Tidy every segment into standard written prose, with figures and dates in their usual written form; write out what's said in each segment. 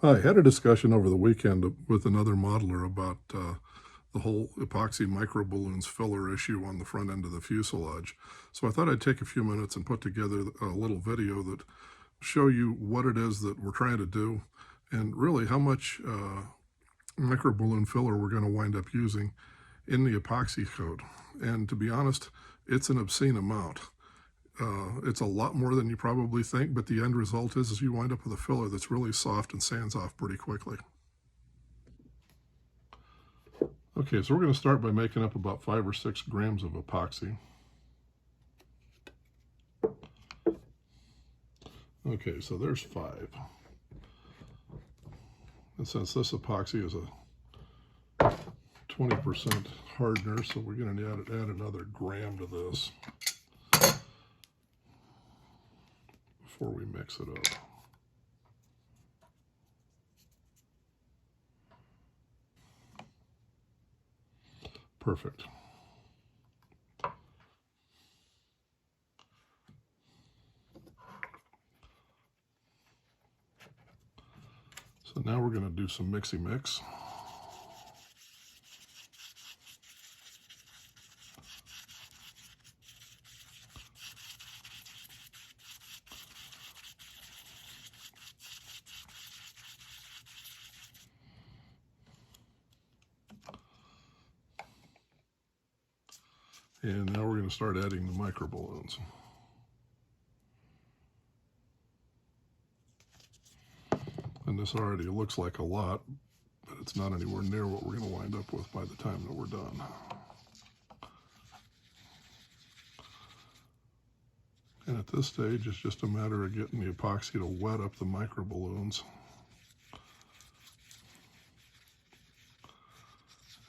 I had a discussion over the weekend with another modeler about the whole epoxy microballoons filler issue on the front end of the fuselage. So I thought I'd take a few minutes and put together a little video that show you what it is that we're trying to do and really how much microballoon filler we're going to wind up using in the epoxy coat. And to be honest, it's an obscene amount. It's a lot more than you probably think, but the end result is you wind up with a filler that's really soft and sands off pretty quickly. Okay, so we're going to start by making up about 5 or 6 grams of epoxy. Okay, so there's 5. And since this epoxy is a 20% hardener, so we're going to add another gram to this before we mix it up. Perfect. So now we're going to do some mixy mix. And now we're going to start adding the microballoons. And this already looks like a lot, but it's not anywhere near what we're going to wind up with by the time that we're done. And at this stage, it's just a matter of getting the epoxy to wet up the microballoons.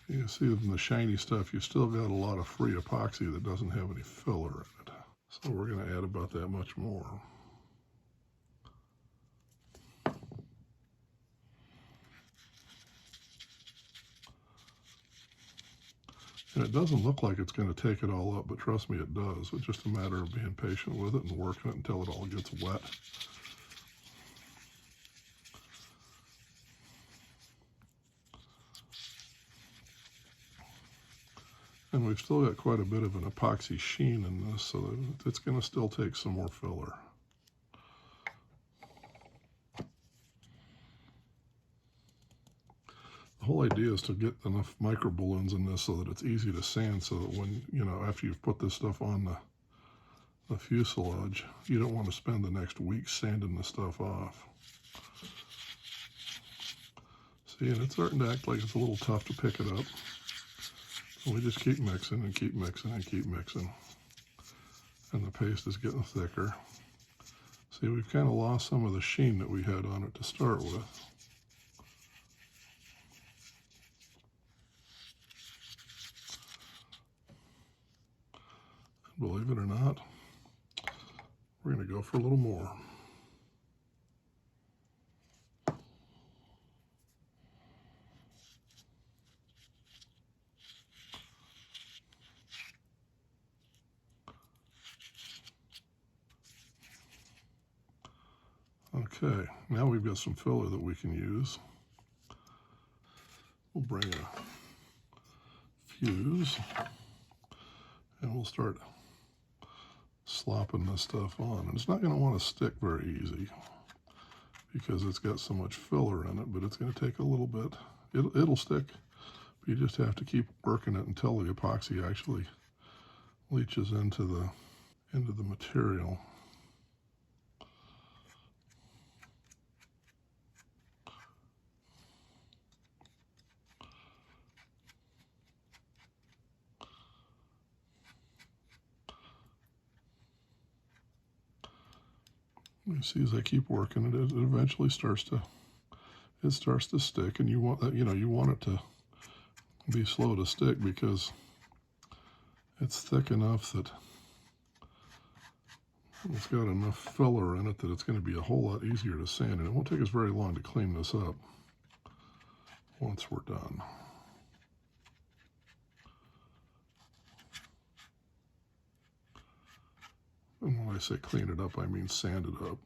You can see in the shiny stuff, you still got a lot of free epoxy that doesn't have any filler in it. So we're going to add about that much more. And it doesn't look like it's going to take it all up, but trust me, it does. It's just a matter of being patient with it and working it until it all gets wet. And we've still got quite a bit of an epoxy sheen in this, so it's going to still take some more filler. The whole idea is to get enough microballoons in this so that it's easy to sand, so that when, after you've put this stuff on the fuselage, you don't want to spend the next week sanding the stuff off. See, and it's starting to act like it's a little tough to pick it up. So we just keep mixing and keep mixing and keep mixing. And the paste is getting thicker. See, we've kind of lost some of the sheen that we had on it to start with. Believe it or not, we're going to go for a little more. Okay, now we've got some filler that we can use. We'll bring a fuse and we'll start slopping this stuff on. And it's not going to want to stick very easy because it's got so much filler in it, but it's going to take a little bit. It'll stick. You just have to keep working it until the epoxy actually leaches into the material. You see, as I keep working it, it eventually starts to stick, and you want that, you want it to be slow to stick because it's thick enough that it's got enough filler in it that it's going to be a whole lot easier to sand, and it won't take us very long to clean this up once we're done. And when I say clean it up, I mean sand it up.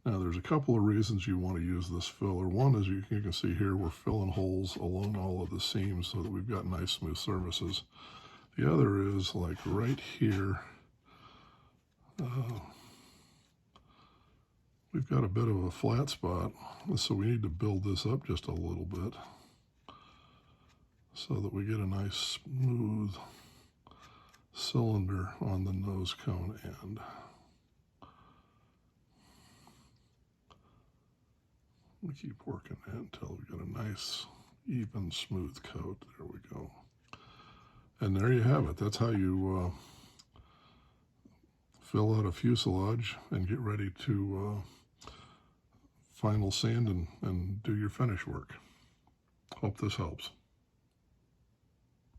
Now there's a couple of reasons you want to use this filler. One is you can see here we're filling holes along all of the seams so that we've got nice smooth surfaces. The other is like right here, we've got a bit of a flat spot, so we need to build this up just a little bit so that we get a nice smooth cylinder on the nose cone end. We keep working that until we get a nice, even, smooth coat. There we go. And there you have it. That's how you fill out a fuselage and get ready to final sand and do your finish work. Hope this helps.